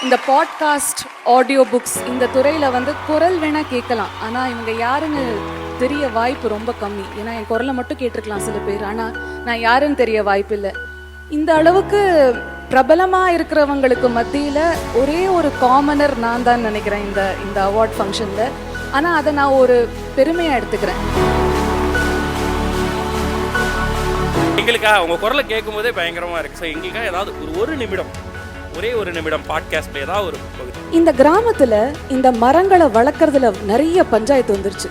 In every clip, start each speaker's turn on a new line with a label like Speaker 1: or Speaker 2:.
Speaker 1: இந்த podcast, audio books இந்த துறையில் வந்து குரல் வேணால் கேட்கலாம். ஆனால் இவங்க யாருன்னு தெரிய வாய்ப்பு ரொம்ப கம்மி. ஏன்னா என் குரலை மட்டும் கேட்டிருக்கலாம் சில பேர், ஆனால் நான் யாருன்னு தெரிய வாய்ப்பு இல்லை. இந்த அளவுக்கு பிரபலமாக இருக்கிறவங்களுக்கு மத்தியில் ஒரே ஒரு காமனர் நான் தான் நினைக்கிறேன் இந்த அவார்ட் ஃபங்க்ஷனில். ஆனால் அதை நான் ஒரு பெருமையாக எடுத்துக்கிறேன்.
Speaker 2: எங்களுக்காக உங்கள் குரலை கேட்கும் போதே பயங்கரமாக இருக்குது. ஸோ எங்களுக்காக ஏதாவது ஒரே ஒரு நிமிடம் பாட்காஸ்ட்ல ஏதாவது ஒரு பகுதி.
Speaker 1: இந்த கிராமத்தில் இந்த மரங்களை வளர்க்குறதுல நிறைய பஞ்சாயத்து வந்துருச்சு.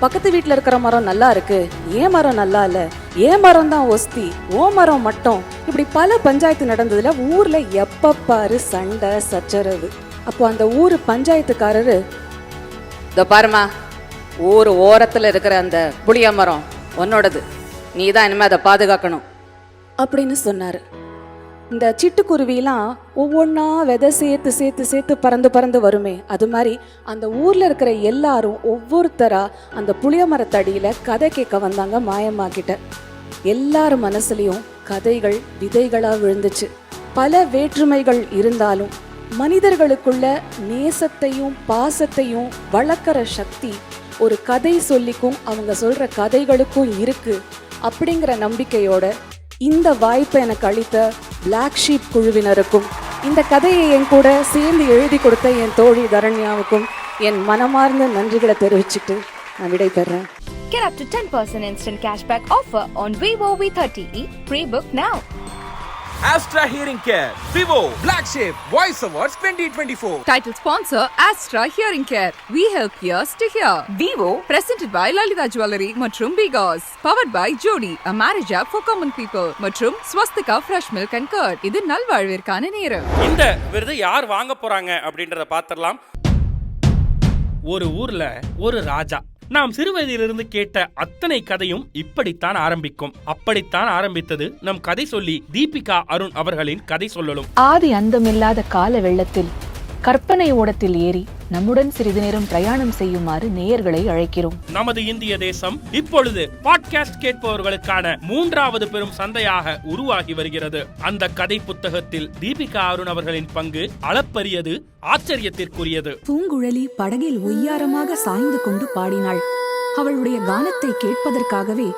Speaker 1: பக்கத்து வீட்டில் இருக்கிற மரம் நல்லா இருக்கு, ஏன் மரம் நல்லா இல்லை, ஏன் மரம் தான் ஒஸ்தி, ஓ மரம் மட்டும், இப்படி பல பஞ்சாயத்து நடந்ததுல ஊர்ல எப்ப பாரு சண்டை சச்சரவு. அப்போ அந்த ஊர் பஞ்சாயத்துக்காரரு, இந்த பாருமா, ஊர் ஓரத்தில் இருக்கிற அந்த புளிய மரம் உன்னோடது, நீ தான் இனிமே அதை பாதுகாக்கணும் அப்படின்னு சொன்னாரு. இந்த சிட்டுக்குருவிலாம் ஒவ்வொன்றா விதை சேர்த்து சேர்த்து சேர்த்து பறந்து பறந்து வருமே, அது மாதிரி அந்த ஊரில் இருக்கிற எல்லாரும் ஒவ்வொருத்தரா அந்த புளிய மரத்தடியில் கதை கேட்க வந்தாங்க மாயம்மாக்கிட்ட. எல்லார் மனசுலையும் கதைகள் விதைகளாக விழுந்துச்சு. பல வேற்றுமைகள் இருந்தாலும் மனிதர்களுக்குள்ள நேசத்தையும் பாசத்தையும் வளர்க்குற சக்தி ஒரு கதை சொல்லிக்கும் அவங்க சொல்கிற கதைகளுக்கும் இருக்கு அப்படிங்கிற நம்பிக்கையோட இந்த வாய்ப்பை எனக்கு அளித்த பிளாக் ஷீப் குழுவினருக்கும், இந்த கதையை என் கூட சேர்ந்து எழுதி கொடுத்த என் தோழி தரண்யாவுக்கும் என் மனமார்ந்த நன்றிகளை தெரிவிச்சுட்டு நான் விடைபெறேன்.
Speaker 3: Get up to 10% instant cashback offer on Vivo V30e. Pre-book now.
Speaker 4: Astra Hearing Care, Vivo, Black Sheep, Voice Awards 2024.
Speaker 5: Title sponsor Astra Hearing Care. We help ears to hear. Vivo, presented by Lalita Jewelry மற்றும் Bigos. Powered by Jodi, a marriage app for common people. மற்றும் Swastika Fresh Milk and Curd. இது நல்வாழ்விற்கான நேரம்.
Speaker 2: இந்த விருது யார் வாங்க போறாங்க அப்படின்றத பார்த்துடலாம். ஒரு ஊர்ல ஒரு ராஜா. நாம் சிறுவயதிலிருந்து கேட்ட அத்தனை கதையும் இப்படித்தான் ஆரம்பிக்கும். அப்படித்தான் ஆரம்பித்தது நம் கதை சொல்லி தீபிகா அருண் அவர்களின் கதை சொல்லலும்.
Speaker 6: ஆதி அந்தமில்லாத கால வெள்ளத்தில் கற்பனை ஓடத்தில் ஏறி நம்முடன் சிறிது நேரம் பிரயாணம் செய்யுமாறு நேயர்களை அழைக்கிறோம்.
Speaker 2: நமது இந்திய தேசம் இப்பொழுது பாட்காஸ்ட் கேட்பவர்களுக்கான 3வது பெரும் சந்தையாக உருவாகி வருகிறது. அந்த கதை புத்தகத்தில் தீபிகா அருண் அவர்களின் பங்கு அளப்பரியது, ஆச்சரியத்திற்குரியது.
Speaker 7: பூங்குழலி படகில் ஒய்யாரமாக சாய்ந்து கொண்டு பாடினாள். அவளுடைய கானத்தை கேட்பதற்காகவே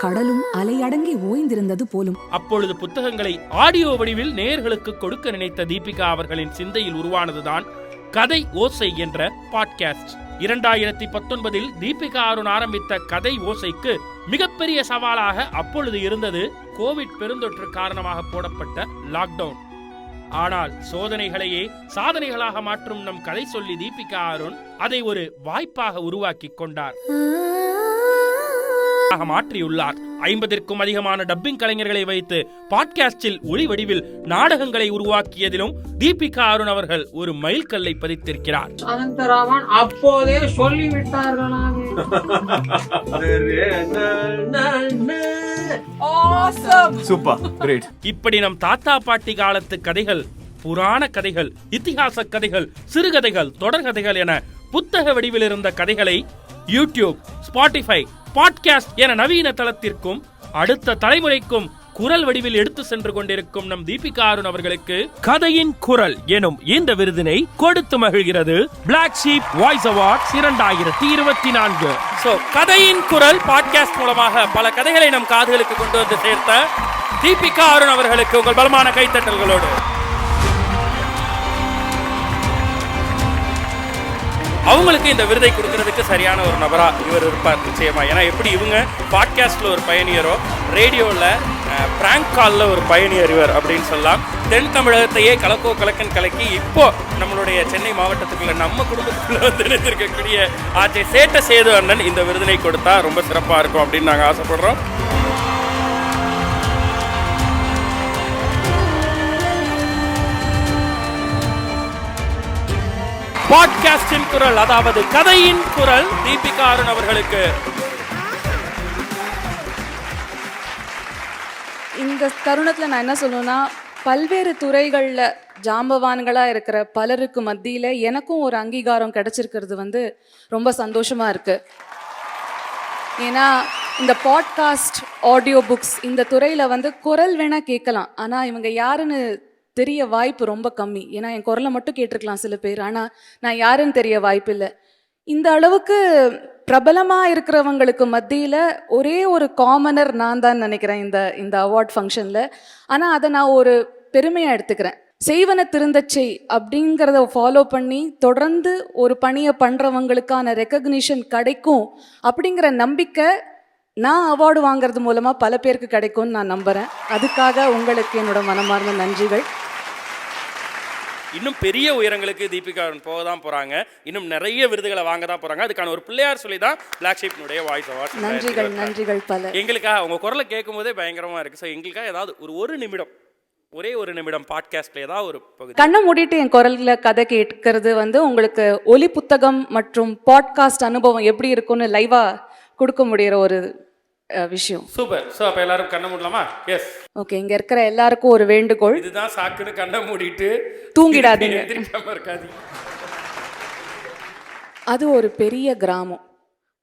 Speaker 7: கடலும் அலையடங்கி ஓய்ந்திருந்தது போலும்.
Speaker 2: அப்பொழுது புத்தகங்களை ஆடியோ வடிவில் நேயர்களுக்கு கொடுக்க நினைத்த தீபிகா அவர்களின் சிந்தையில் உருவானதுதான் கதை ஓசை என்ற பாட்காஸ்ட். 2019 தீபிகா அருண் ஆரம்பித்த கதை ஓசைக்கு மிகப்பெரிய சவாலாக அப்பொழுது இருந்தது கோவிட் பெருந்தொற்று காரணமாக போடப்பட்ட லாக்டவுன். ஆனால் சோதனைகளையே சாதனைகளாக மாற்றும் நம் கதை சொல்லி தீபிகா அருண் அதை ஒரு வாய்ப்பாக உருவாக்கி கொண்டார், மாற்றியுள்ளார். 50க்கும் அதிகமான டப்பிங் கலைஞர்களை வைத்து பாட்காஸ்டில் ஒளி வடிவில் நாடகங்களை உருவாக்கியதிலும் தீபிகா அருண் அவர்கள் ஒரு மைல்கல்லை பதித்திருக்கிறார்.
Speaker 8: அனந்தராமன் அப்போதே சொல்லிவிட்டார்களாம்.
Speaker 2: இப்படி நம் தாத்தா பாட்டி காலத்து கதைகள், புராண கதைகள், இதிகாச கதைகள், சிறுகதைகள், தொடர்கதைகள் என புத்தக வடிவில் இருந்த கதைகளை யூடியூப், ஸ்பாட்டிஃபை, பாட்காஸ்ட் என நவீன தளத்திற்கும் அடுத்த தலைமுறைக்கும் குரல் வடிவில் எடுத்து சென்று கொண்டிருக்கும் நம் தீபிகா அருண் அவர்களுக்கு கதையின் குரல் எனும் இந்த விருதினை கொடுத்து மகிழ்கிறது black sheep voice awards 2024. So கதையின் குரல் பாட்காஸ்ட் மூலமாக பல கதைகளை நம் காதுகளுக்கு கொண்டு வந்து சேர்த்த தீபிகா அருண் அவர்களுக்கு உங்கள் பலமான கைத்தட்டல்களோடு அவங்களுக்கு இந்த விருதை கொடுக்கறதுக்கு சரியான ஒரு நபரா இவர் இருப்பார் நிச்சயமா. ஏன்னா எப்படி இவங்க பாட்காஸ்ட்ல ஒரு பயணியரோ, ரேடியோவில் பிராங்க் காலில் ஒரு பயணியர் இவர் அப்படின்னு சொல்லலாம். தென் தமிழகத்தையே கலக்கன் கலக்கி இப்போ நம்மளுடைய சென்னை மாவட்டத்துக்குள்ள நம்ம குடும்பத்துக்குள்ள வந்து நினைத்திருக்கக்கூடிய ஆச்சை சேட்ட சேது அண்ணன் இந்த விருதினை கொடுத்தா ரொம்ப சிறப்பாக இருக்கும் அப்படின்னு நாங்கள் ஆசைப்படுறோம். பாட்காஸ்டின் குரல், அதாவது கதையின் குரல் தீபிகா அருண் அவர்களுக்கு.
Speaker 1: இந்த தருணத்தில் நான் என்ன சொல்லணும்னா, பல்வேறு துறைகளில் ஜாம்பவான்களாக இருக்கிற பலருக்கு மத்தியில் எனக்கும் ஒரு அங்கீகாரம் கிடைச்சிருக்கிறது வந்து ரொம்ப சந்தோஷமாக இருக்குது. ஏன்னா இந்த பாட்காஸ்ட், ஆடியோ புக்ஸ் இந்த துறையில் வந்து குரல் வேணால் கேட்கலாம், ஆனால் இவங்க யாருன்னு தெரிய வாய்ப்பு ரொம்ப கம்மி. ஏன்னா என் குரலை மட்டும் கேட்டிருக்கலாம் சில பேர், ஆனால் நான் யாருன்னு தெரிய வாய்ப்பு இல்லை. இந்த அளவுக்கு பிரபலமாக இருக்கிறவங்களுக்கு மத்தியில் ஒரே ஒரு காமனர் நான் தான் நினைக்கிறேன் இந்த அவார்ட் ஃபங்க்ஷனில். ஆனால் அதை நான் ஒரு பெருமையாக எடுத்துக்கிறேன். செய்வன திருந்தச்சை அப்படிங்கிறத ஃபாலோ பண்ணி தொடர்ந்து ஒரு பணியை பண்ணுறவங்களுக்கான ரெக்கக்னிஷன் கிடைக்கும் அப்படிங்கிற நம்பிக்கை நான் அவார்டு வாங்குறது மூலமாக பல பேருக்கு கிடைக்கும்னு நான் நம்புகிறேன். அதுக்காக உங்களுக்கு என்னோட மனமார்ந்த நன்றிகள்.
Speaker 2: இன்னும் பெரிய உயரங்களுக்கு தீபிகா போக தான் போகிறாங்க. இன்னும் நிறைய விருதுகளை வாங்க தான் போகிறாங்க. அதுக்கான ஒரு பிள்ளையார் சொல்லி தான் பிளாக் ஷீப்னுடைய வாய்ஸ் அவார்ட்.
Speaker 1: நன்றிகள் பல.
Speaker 2: எங்களுக்காக உங்கள் குரலை கேட்கும் போதே பயங்கரமாக இருக்குது. ஸோ எங்களுக்காக ஏதாவது ஒரு நிமிடம், ஒரே ஒரு நிமிடம் பாட்காஸ்ட்ல ஏதாவது ஒரு பகுதி.
Speaker 1: கண்ணை மூடிட்டு என் குரல்ல கதை கேட்கறது உங்களுக்கு ஒலி புத்தகம் மற்றும் பாட்காஸ்ட் அனுபவம் எப்படி இருக்கும்னு லைவா கொடுக்க முடிகிற ஒரு விஷயம்.
Speaker 2: சூப்பர். ஸோ அப்போ எல்லாரும் கண்ணை மூடலாமா? எஸ்.
Speaker 1: ஓகே. இங்க இருக்கிற எல்லாருக்கும் ஒரு வேண்டுகோள்,
Speaker 2: இதுதான் சாக்குன்னு கண்ணை மூடிட்டு
Speaker 1: தூங்கிடாதீங்க.
Speaker 2: இருக்காதீங்க.
Speaker 1: அது ஒரு பெரிய கிராமம்.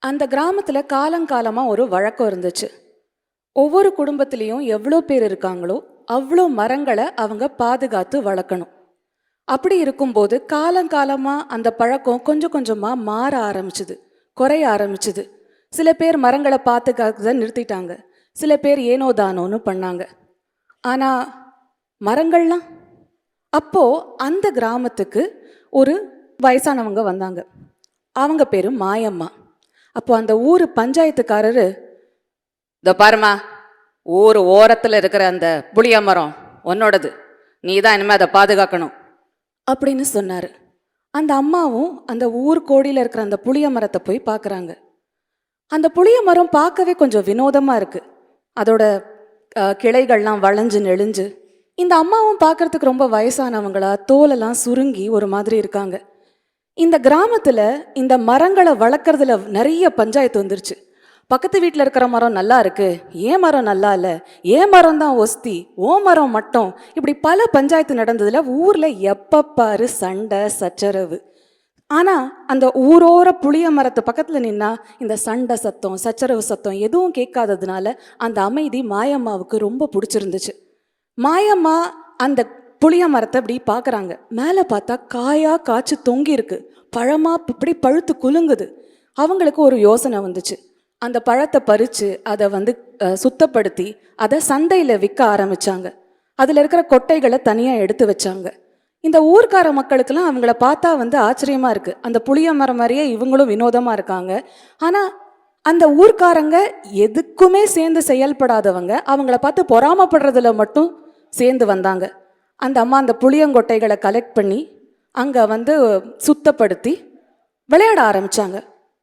Speaker 1: அந்த கிராமத்துல காலங்காலமா ஒரு வழக்கம் இருந்துச்சு. ஒவ்வொரு குடும்பத்திலையும் எவ்வளோ பேர் இருக்காங்களோ அவ்வளோ மரங்களை அவங்க பாதுகாத்து வளர்க்கணும். அப்படி இருக்கும்போது காலங்காலமாக அந்த பழக்கம் கொஞ்சம் கொஞ்சமாக மாற ஆரம்பிச்சுது, குறைய ஆரம்பிச்சுது. சில பேர் மரங்களை பாதுகாக்க நிறுத்திட்டாங்க, சில பேர் ஏனோ தானோன்னு பண்ணாங்க. ஆனால் மரங்கள்லாம் அப்போது அந்த கிராமத்துக்கு ஒரு வயசானவங்க வந்தாங்க. அவங்க பேர் மாயம்மா. அப்போ அந்த ஊர் பஞ்சாயத்துக்காரரு, இதோ பாருமா, ஊர் ஓரத்தில் இருக்கிற அந்த புளிய மரம் உன்னோடது, நீ தான் இனிமேல் அதை பாதுகாக்கணும் அப்படின்னு சொன்னார். அந்த அம்மாவும் அந்த ஊர் கோடியில் இருக்கிற அந்த புளிய மரத்தை போய் பார்க்குறாங்க. அந்த புளிய மரம் பார்க்கவே கொஞ்சம் வினோதமாக இருக்குது. அதோட கிளைகள்லாம் வளைஞ்சு நெளிஞ்சு. இந்த அம்மாவும் பார்க்குறதுக்கு ரொம்ப வயசானவங்களா, தோலெல்லாம் சுருங்கி ஒரு மாதிரி இருக்காங்க. இந்த கிராமத்தில் இந்த மரங்களை வளர்க்குறதுல நிறைய பஞ்சாயத்து வந்துருச்சு. பக்கத்து வீட்டில் இருக்கிற மரம் நல்லா இருக்கு, ஏன் மரம் நல்லா இல்லை, ஏன் மரம் தான் ஒஸ்தி, ஓ மரம் மட்டும், இப்படி பல பஞ்சாயத்து நடந்ததில் ஊரில் எப்போ பாரு சண்டை சச்சரவு. ஆனால் அந்த ஊரோர புளிய மரத்து பக்கத்தில் நின்னா இந்த சண்டை சத்தம் சச்சரவு சத்தம் எதுவும் கேட்காததுனால அந்த அமைதி மாயம்மாவுக்கு ரொம்ப பிடிச்சிருந்துச்சு. மாயம்மா அந்த புளிய மரத்தை இப்படி பார்க்குறாங்க. மேலே பார்த்தா காயாக காய்ச்சி தொங்கி இருக்கு, பழமாக இப்படி பழுத்து குலுங்குது. அவங்களுக்கு ஒரு யோசனை வந்துச்சு. அந்த பழத்தை பறித்து அதை சுத்தப்படுத்தி அதை சந்தையில் விற்க ஆரம்பித்தாங்க. அதில் இருக்கிற கொட்டைகளை தனியாக எடுத்து வச்சாங்க. இந்த ஊர்க்கார மக்களுக்கெல்லாம் அவங்கள பார்த்தா ஆச்சரியமாக இருக்குது. அந்த புளிய மரம் மாதிரியே இவங்களும் வினோதமாக இருக்காங்க. ஆனால் அந்த ஊர்க்காரங்க எதுக்குமே சேர்ந்து செயல்படாதவங்க, அவங்கள பார்த்து பொறாமப்படுறதுல மட்டும் சேர்ந்து வந்தாங்க. அந்த அம்மா அந்த புளியங்கொட்டைகளை கலெக்ட் பண்ணி அங்கே சுத்தப்படுத்தி விளையாட ஆரம்பித்தாங்க.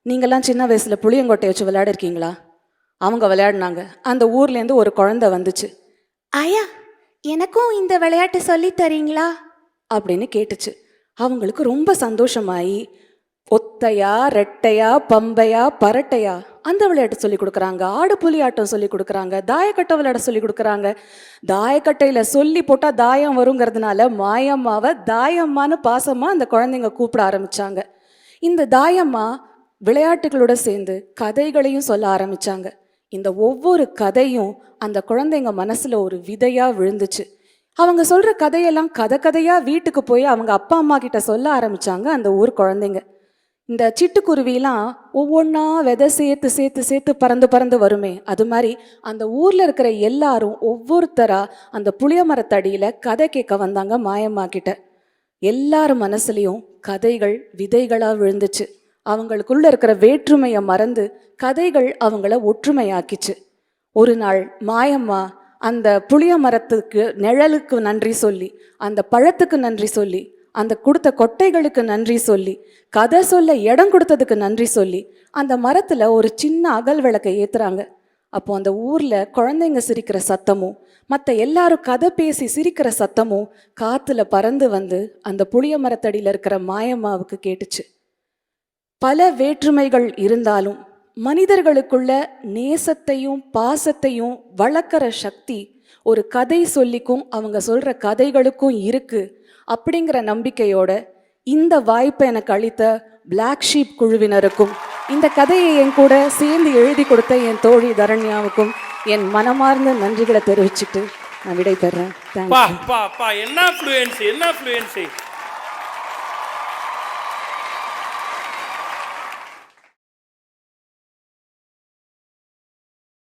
Speaker 1: நீங்கள்லாம் சின்ன வயசில் புளியங்கொட்டை வச்சு விளையாடிருக்கீங்களா? அவங்க விளையாடினாங்க. அந்த ஊர்லேருந்து ஒரு குழந்தை வந்துச்சு. ஐயா, எனக்கும் இந்த விளையாட்டு சொல்லி தரீங்களா அப்படின்னு கேட்டுச்சு. அவங்களுக்கு ரொம்ப சந்தோஷமாயி ஒத்தையா ரெட்டையா பம்பையா பரட்டையா அந்த விளையாட்டு சொல்லி கொடுக்குறாங்க. ஆடு புலி ஆட்டம் சொல்லி கொடுக்குறாங்க. தாயக்கட்டை விளையாட சொல்லி கொடுக்குறாங்க. தாயக்கட்டையில் சொல்லி போட்டால் தாயம் வருங்கிறதுனால மாயம்மாவை தாயம்மான்னு பாசமாக அந்த குழந்தைங்க கூப்பிட ஆரம்பித்தாங்க. இந்த தாயம்மா விளையாட்டுகளோட சேர்ந்து கதைகளையும் சொல்ல ஆரம்பித்தாங்க. இந்த ஒவ்வொரு கதையும் அந்த குழந்தைங்க மனசில் ஒரு விதையாக விழுந்துச்சு. அவங்க சொல்கிற கதையெல்லாம் கதையாக வீட்டுக்கு போய் அவங்க அப்பா அம்மா கிட்ட சொல்ல ஆரம்பித்தாங்க அந்த ஊர் குழந்தைங்க. இந்த சிட்டுக்குருவிலாம் ஒவ்வொன்றா விதை சேர்த்து சேர்த்து சேர்த்து பறந்து பறந்து வருமே, அது மாதிரி அந்த ஊரில் இருக்கிற எல்லாரும் ஒவ்வொருத்தராக அந்த புளிய மரத்தடியில் கதை கேட்க வந்தாங்க மாயம்மா கிட்ட. எல்லாரும் மனசுலையும் கதைகள் விதைகளாக விழுந்துச்சு. அவங்களுக்குள்ள இருக்கிற வேற்றுமையை மறந்து கதைகள் அவங்கள ஒற்றுமையாக்கிச்சு. ஒரு நாள் மாயம்மா அந்த புளிய மரத்துக்கு நிழலுக்கு நன்றி சொல்லி, அந்த பழத்துக்கு நன்றி சொல்லி, அந்த கொடுத்த கொட்டைகளுக்கு நன்றி சொல்லி, கதை சொல்ல இடம் கொடுத்ததுக்கு நன்றி சொல்லி அந்த மரத்தில் ஒரு சின்ன அகல் விளக்கை ஏற்றுறாங்க. அப்போ அந்த ஊரில் குழந்தைங்க சிரிக்கிற சத்தமும் மற்ற எல்லாரும் கதை பேசி சிரிக்கிற சத்தமும் காற்றுல பறந்து அந்த புளிய மரத்தடியில் இருக்கிற மாயம்மாவுக்கு கேட்டுச்சு. பல வேற்றுமைகள் இருந்தாலும் மனிதர்களுக்குள்ள நேசத்தையும் பாசத்தையும் வளர்க்குற சக்தி ஒரு கதை சொல்லிக்கும் அவங்க சொல்கிற கதைகளுக்கும் இருக்கு அப்படிங்கிற நம்பிக்கையோட இந்த வாய்ப்பை எனக்கு அளித்த பிளாக் ஷீப் குழுவினருக்கும் இந்த கதையை என் கூட சேர்ந்து எழுதி கொடுத்த என் தோழி தரண்யாவுக்கும் என் மனமார்ந்த நன்றிகளை தெரிவிச்சுட்டு நான் விடை பெறேன்.
Speaker 2: பா
Speaker 1: தேங்க்யூ.
Speaker 2: பா பா என்ன ஃப்ளூயன்சி, என்ன ஃப்ளூயன்சி.